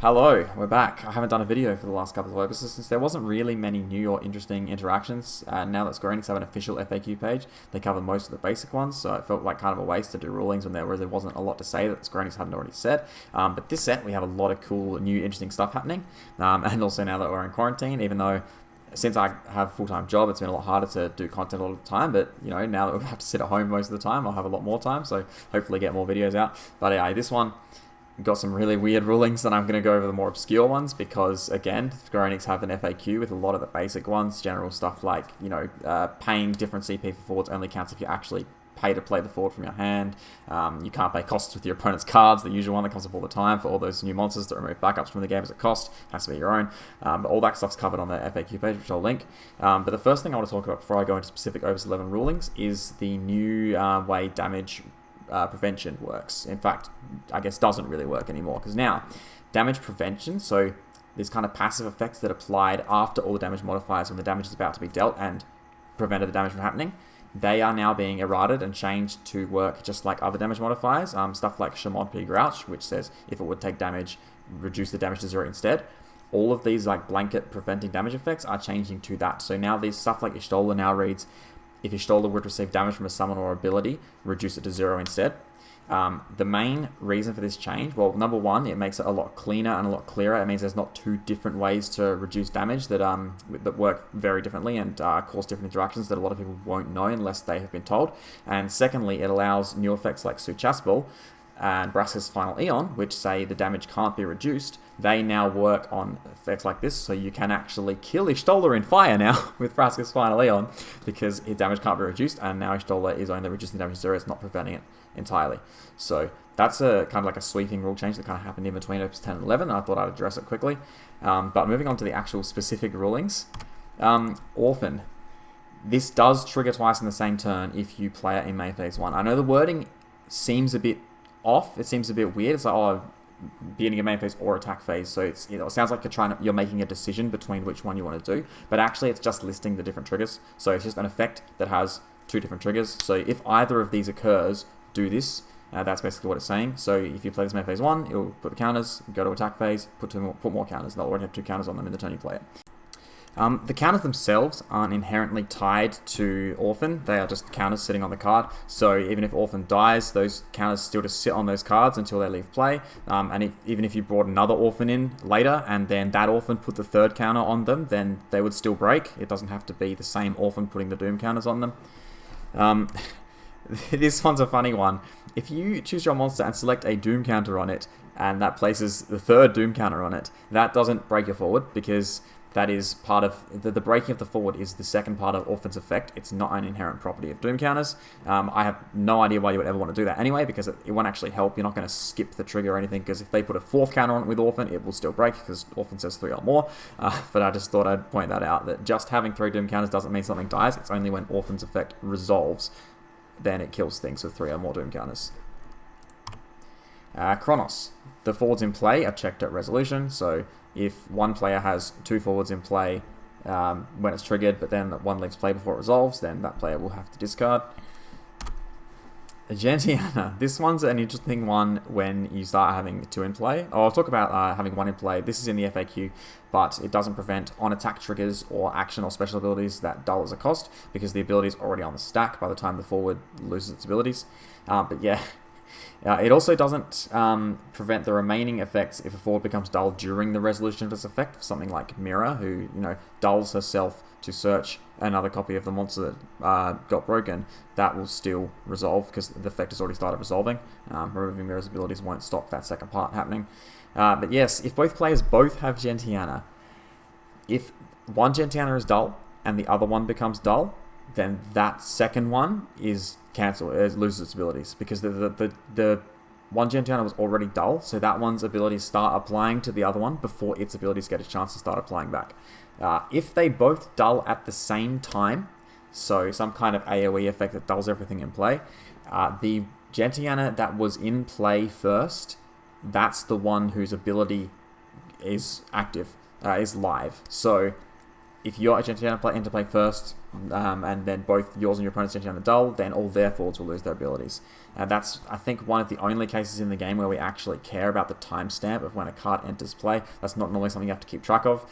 Hello, we're back. I haven't done a video for the last couple of episodes since there wasn't really many new or interesting interactions. Now that Square Enix have an official FAQ page, they cover most of the basic ones, so it felt like kind of a waste to do rulings when there really wasn't a lot to say that Square Enix hadn't already said. But this set, we have a lot of cool, new, interesting stuff happening. And also now that we're in quarantine, even though since I have a full-time job, it's been a lot harder to do content all the time, but now that we have to sit at home most of the time, I'll have a lot more time, so hopefully get more videos out. But yeah, this one got some really weird rulings, and I'm going to go over the more obscure ones because, again, Square Enix have an FAQ with a lot of the basic ones, general stuff like, paying different CP for forwards only counts if you actually pay to play the forward from your hand. You can't pay costs with your opponent's cards, the usual one that comes up all the time for all those new monsters that remove backups from the game as a cost. It has to be your own. But all that stuff's covered on the FAQ page, which I'll link. But the first thing I want to talk about before I go into specific Opus 11 rulings is the new way damage prevention works. In fact, I guess doesn't really work anymore, because now damage prevention, so these kind of passive effects that applied after all the damage modifiers when the damage is about to be dealt and prevented the damage from happening, they are now being errated and changed to work just like other damage modifiers. Stuff like Shaman P. Grouch, which says if it would take damage, reduce the damage to 0 instead. All of these like blanket preventing damage effects are changing to that. So now these stuff like Ishtola now reads, if Ishtola would receive damage from a summon or ability, reduce it to 0 instead. The main reason for this change, well, number one, it makes it a lot cleaner and a lot clearer. It means there's not two different ways to reduce damage that work very differently and cause different interactions that a lot of people won't know unless they have been told. And secondly, it allows new effects like Suchaspel and Brass's Final Eon, which say the damage can't be reduced. They now work on effects like this, so you can actually kill Ishtola in fire now with Brass's Final Eon because his damage can't be reduced, and now Ishtola is only reducing damage to 0, it's not preventing it entirely. So that's a kind of like a sweeping rule change that kind of happened in between Opus 10 and 11, and I thought I'd address it quickly. But moving on to the actual specific rulings. Orphan. This does trigger twice in the same turn if you play it in main phase 1. I know the wording seems a bit off, it seems a bit weird. It's like, beginning of main phase or attack phase, so it sounds like you're making a decision between which one you want to do, but actually it's just listing the different triggers. So it's just an effect that has two different triggers. So if either of these occurs, do this. That's basically what it's saying. So if you play this main phase 1, it'll put the counters, go to attack phase, put more counters. They'll already have 2 counters on them in the turn you play it. The counters themselves aren't inherently tied to Orphan. They are just counters sitting on the card. So even if Orphan dies, those counters still just sit on those cards until they leave play. And even if you brought another Orphan in later and then that Orphan put the third counter on them, then they would still break. It doesn't have to be the same Orphan putting the Doom counters on them. This one's a funny one. If you choose your monster and select a Doom counter on it, and that places the third Doom counter on it, that doesn't break your forward, because that is part of the breaking of the forward is the second part of Orphan's effect. It's not an inherent property of Doom counters. I have no idea why you would ever want to do that anyway, because it won't actually help. You're not going to skip the trigger or anything, because if they put a 4th counter on it with Orphan, it will still break, because Orphan says 3 or more. But I just thought I'd point that out, that just having 3 Doom counters doesn't mean something dies. It's only when Orphan's effect resolves, then it kills things with 3 or more Doom counters. Chronos. The forwards in play are checked at resolution, so if one player has 2 forwards in play when it's triggered, but then one leaves play before it resolves, then that player will have to discard. Gentiana. This one's an interesting one when you start having 2 in play. I'll talk about having 1 in play. This is in the FAQ, but it doesn't prevent on-attack triggers or action or special abilities that dull as a cost, because the ability is already on the stack by the time the forward loses its abilities. But yeah, it also doesn't prevent the remaining effects if a forward becomes dull during the resolution of this effect. Something like Mira, who dulls herself to search another copy of the monster that got broken, that will still resolve because the effect has already started resolving. Removing Mira's abilities won't stop that second part happening. But yes, if both players both have Gentiana, if one Gentiana is dull and the other one becomes dull, then that second one is cancelled, it loses its abilities, because the one Gentiana was already dull, so that one's abilities start applying to the other one before its abilities get a chance to start applying back. If they both dull at the same time, so some kind of AoE effect that dulls everything in play, the Gentiana that was in play first, that's the one whose ability is active, is live. So if your Gentiana enter play first, and then both yours and your opponent's Gentiana dull, then all their forwards will lose their abilities. That's, I think, one of the only cases in the game where we actually care about the timestamp of when a card enters play. That's not normally something you have to keep track of.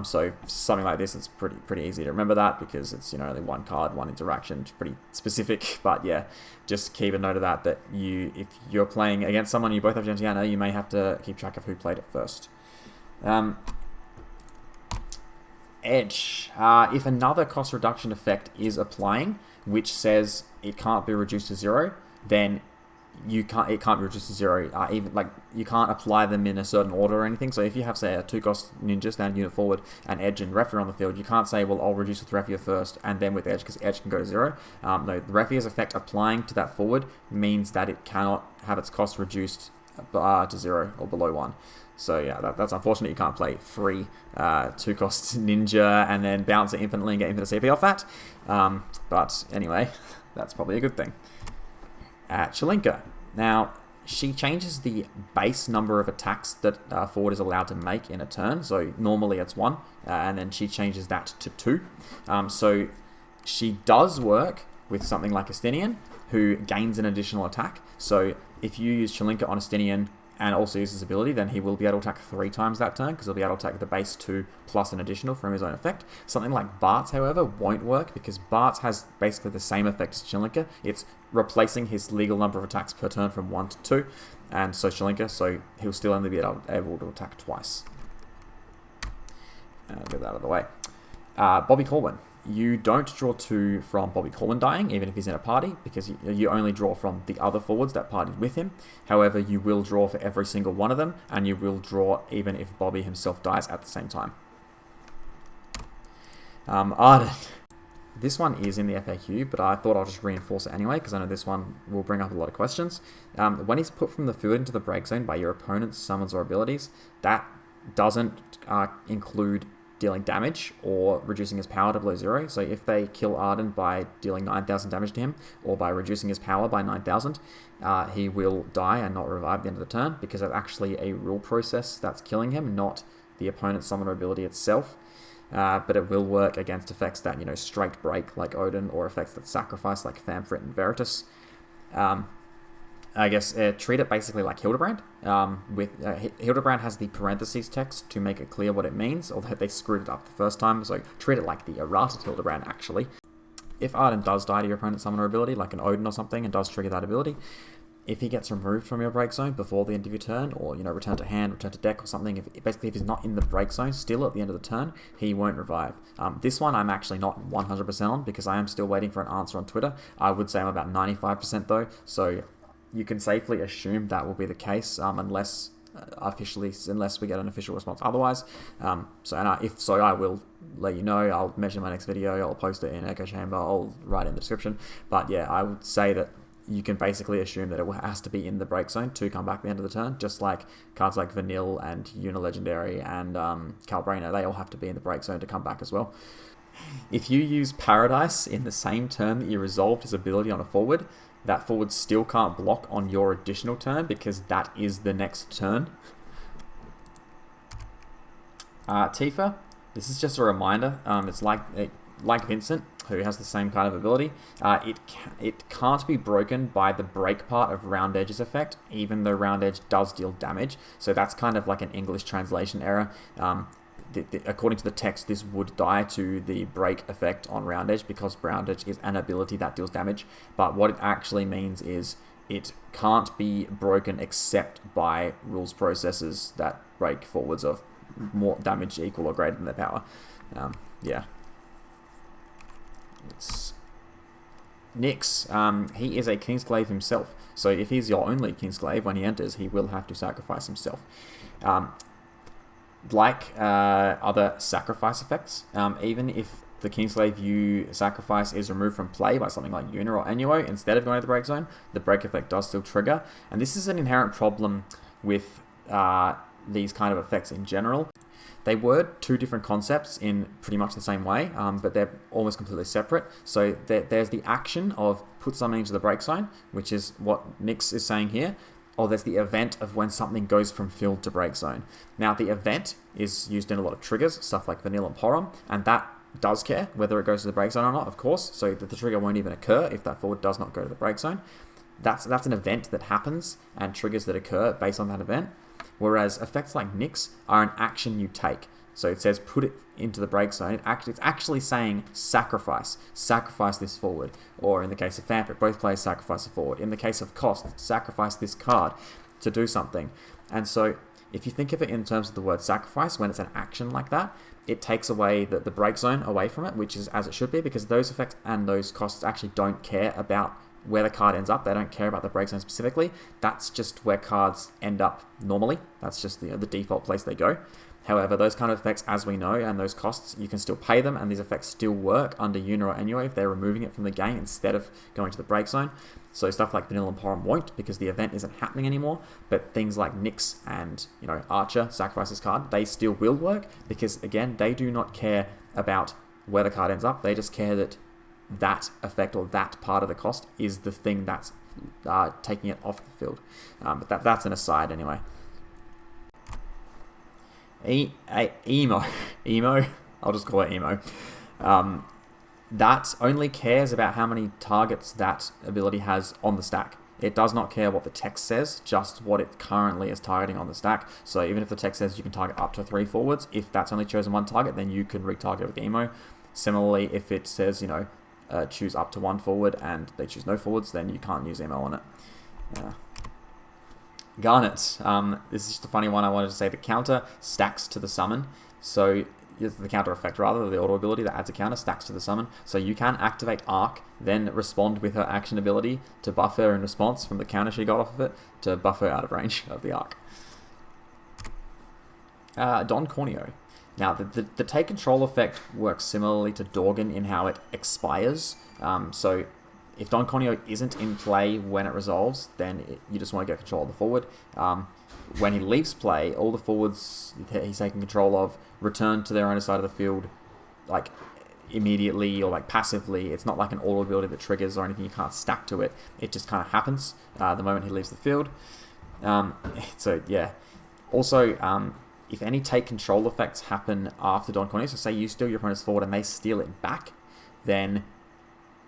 So something like this, it's pretty easy to remember that, because it's, you know, only one card, one interaction. It's pretty specific, but yeah, just keep a note of that. That if you're playing against someone you both have Gentiana, you may have to keep track of who played it first. Edge. If another cost reduction effect is applying, which says it can't be reduced to 0, then it can't be reduced to 0. Even like, you can't apply them in a certain order or anything. So if you have, say, a 2-cost ninja stand unit forward and Edge and Refi on the field, you can't say, well, I'll reduce with Refi first and then with Edge, because Edge can go to 0. No, the Refi's effect applying to that forward means that it cannot have its cost reduced to 0 or below 1. So yeah, that's unfortunate. You can't play free 2-cost ninja and then bounce it infinitely and get infinite CP off that. But anyway, that's probably a good thing. Shalinka. Now, she changes the base number of attacks that forward is allowed to make in a turn. So normally it's 1, and then she changes that to 2. So she does work with something like Astinian, who gains an additional attack. So if you use Shalinka on Astinian and also uses his ability, then he will be able to attack 3 times that turn, because he'll be able to attack the base 2 plus an additional from his own effect. Something like Bart's, however, won't work, because Bart's has basically the same effect as Shalinka. It's replacing his legal number of attacks per turn from 1 to 2, and so Shalinka, so he'll still only be able to attack twice. Get that out of the way. Bobby Corwen. You don't draw 2 from Bobby Corwen dying, even if he's in a party, because you only draw from the other forwards that partied with him. However, you will draw for every single one of them, and you will draw even if Bobby himself dies at the same time. Arden. This one is in the FAQ, but I thought I'll just reinforce it anyway, because I know this one will bring up a lot of questions. When he's put from the field into the break zone by your opponent's summons or abilities, that doesn't include dealing damage or reducing his power to below 0. So if they kill Arden by dealing 9,000 damage to him, or by reducing his power by 9,000, he will die and not revive at the end of the turn, because it's actually a rule process that's killing him, not the opponent's summoner ability itself. But it will work against effects that, you know, straight break like Odin, or effects that sacrifice like Famfrit and Veritas. I guess treat it basically like Hildebrand. Hildebrand has the parentheses text to make it clear what it means, although they screwed it up the first time, so treat it like the errata Hildebrand, actually. If Arden does die to your opponent's summoner ability, like an Odin or something, and does trigger that ability, if he gets removed from your break zone before the end of your turn, or, you know, return to hand, return to deck or something, if he's not in the break zone still at the end of the turn, he won't revive. This one I'm actually not 100% on, because I am still waiting for an answer on Twitter. I would say I'm about 95% though, so you can safely assume that will be the case, unless we get an official response otherwise. If so, I will let you know. I'll mention in my next video. I'll post it in Echo Chamber. I'll write it in the description. But yeah, I would say that you can basically assume that it has to be in the break zone to come back at the end of the turn, just like cards like Vanille and Unilegendary and Calbrainer, they all have to be in the break zone to come back as well. If you use Paradise in the same turn that you resolved his ability on a forward, that forward still can't block on your additional turn, because that is the next turn. Tifa, this is just a reminder. It's like Vincent, who has the same kind of ability. It can't be broken by the break part of Round Edge's effect, even though Round Edge does deal damage. So that's kind of like an English translation error. According to the text, this would die to the break effect on Round Edge, because Round Edge is an ability that deals damage. But what it actually means is it can't be broken except by rules processes that break forwards of more damage equal or greater than their power. Yeah. It's Nyx. He is a Kingsglaive himself, so if he's your only Kingsglaive when he enters, he will have to sacrifice himself. Like other sacrifice effects, even if the Kingsglaive you sacrifice is removed from play by something like Una or Annuo, instead of going to the break zone, the break effect does still trigger. And this is an inherent problem with these kind of effects in general. They word 2 different concepts in pretty much the same way, but they're almost completely separate. So there's the action of put something into the break zone, which is what Nyx is saying here. there's the event of when something goes from field to break zone. Now, the event is used in a lot of triggers, stuff like Vanilla and Porum, and that does care whether it goes to the break zone or not, of course, so that the trigger won't even occur if that forward does not go to the break zone. That's an event that happens and triggers that occur based on that event, whereas effects like Nyx are an action you take. So it says put it into the break zone. It's actually saying sacrifice this forward. Or in the case of Vampiric, both players sacrifice a forward. In the case of Cost, sacrifice this card to do something. And so if you think of it in terms of the word sacrifice, when it's an action like that, it takes away the break zone away from it, which is as it should be, because those effects and those costs actually don't care about where the card ends up. They don't care about the break zone specifically. That's just where cards end up normally. That's just the default place they go. However, those kind of effects, as we know, and those costs, you can still pay them, and these effects still work under Una or Enyo if they're removing it from the game instead of going to the break zone. So stuff like Vanilla and Porum won't, because the event isn't happening anymore, but things like Nyx and, Archer, sacrifice this card, they still will work, because, again, they do not care about where the card ends up. They just care that that effect or that part of the cost is the thing that's taking it off the field. But that's an aside anyway. Emo, I'll just call it Emo. That only cares about how many targets that ability has on the stack. It does not care what the text says, just what it currently is targeting on the stack. So even if the text says you can target up to 3 forwards, if that's only chosen one target, then you can retarget it with Emo. Similarly, if it says, choose up to 1 forward and they choose no forwards, then you can't use Emo on it. Garnet. This is just a funny one. I wanted to say the counter stacks to the summon. So the counter effect, rather, the auto ability that adds a counter stacks to the summon. So you can activate Arc, then respond with her action ability to buff her in response from the counter she got off of it to buff her out of range of the Arc. Don Corneo. Now, the take control effect works similarly to Dorgan in how it expires. So if Don Corneo isn't in play when it resolves, then you just want to get control of the forward. When he leaves play, all the forwards he's taking control of return to their own side of the field, like immediately or like passively. It's not like an auto ability that triggers or anything. You can't stack to it. It just kind of happens the moment he leaves the field. So yeah. Also, if any take control effects happen after Don Corneo, so say you steal your opponent's forward and they steal it back, then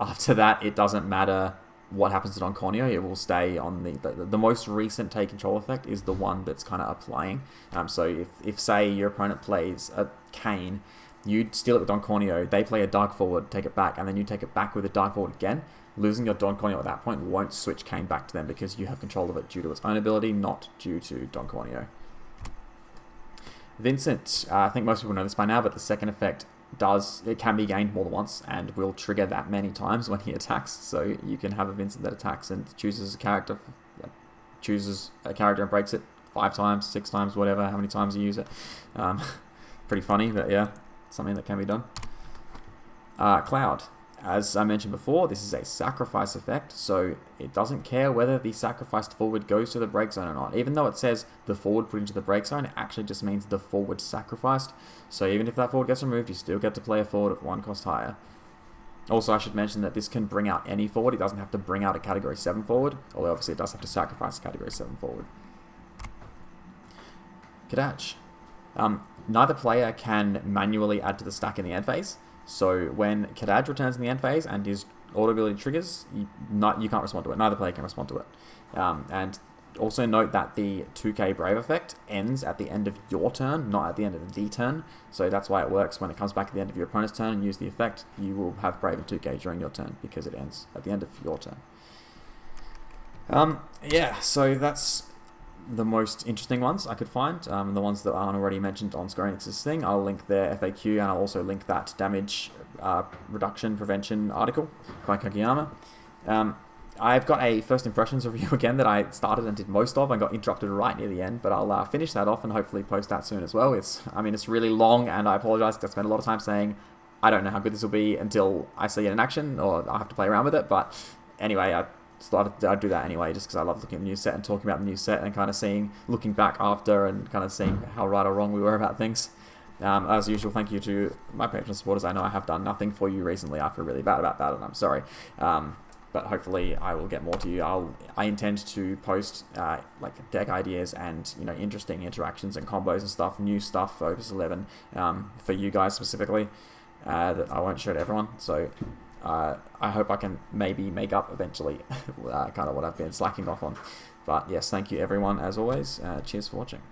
after that, it doesn't matter what happens to Don Corneo. It will stay on the most recent take control effect is the one that's kind of applying. So if say your opponent plays a Kane, you steal it with Don Corneo, they play a Dark Forward, take it back, and then you take it back with a Dark Forward again. Losing your Don Corneo at that point won't switch Kane back to them because you have control of it due to its own ability, not due to Don Corneo. Vincent, I think most people know this by now, but the second effect can be gained more than once and will trigger that many times when he attacks. So you can have a Vincent that attacks and chooses a character and breaks it 5 times, 6 times, whatever, how many times you use it. Pretty funny, but yeah, something that can be done. Cloud. As I mentioned before, this is a sacrifice effect, so it doesn't care whether the sacrificed forward goes to the break zone or not. Even though it says the forward put into the break zone, it actually just means the forward sacrificed. So even if that forward gets removed, you still get to play a forward of 1 cost higher. Also, I should mention that this can bring out any forward. It doesn't have to bring out a Category 7 forward, although obviously it does have to sacrifice a Category 7 forward. Kadach. Neither player can manually add to the stack in the end phase. So when Kadaj returns in the end phase and his auto ability triggers, you can't respond to it. Neither player can respond to it. And also note that the 2k Brave effect ends at the end of your turn, not at the end of the turn. So that's why it works. When it comes back at the end of your opponent's turn and use the effect, you will have Brave and 2k during your turn because it ends at the end of your turn. Yeah, so that's the most interesting ones I could find, the ones that aren't already mentioned on Square Enix's thing. I'll link their FAQ and I'll also link that damage reduction prevention article by Kageyama. I've got a first impressions review again that I started and did most of and got interrupted right near the end, but I'll finish that off and hopefully post that soon as well. It's really long and I apologize because I spent a lot of time saying I don't know how good this will be until I see it in action or I have to play around with it, but anyway, I'd do that anyway, just because I love looking at the new set and talking about the new set and kind of looking back after and kind of seeing how right or wrong we were about things. As usual, thank you to my patron supporters. I know I have done nothing for you recently. I feel really bad about that and I'm sorry. But but hopefully I will get more to you. I intend to post like deck ideas and interesting interactions and combos and stuff, new stuff for Opus 11 for you guys specifically that I won't show to everyone. So I hope I can maybe make up eventually kind of what I've been slacking off on. But yes, thank you everyone as always. Cheers for watching.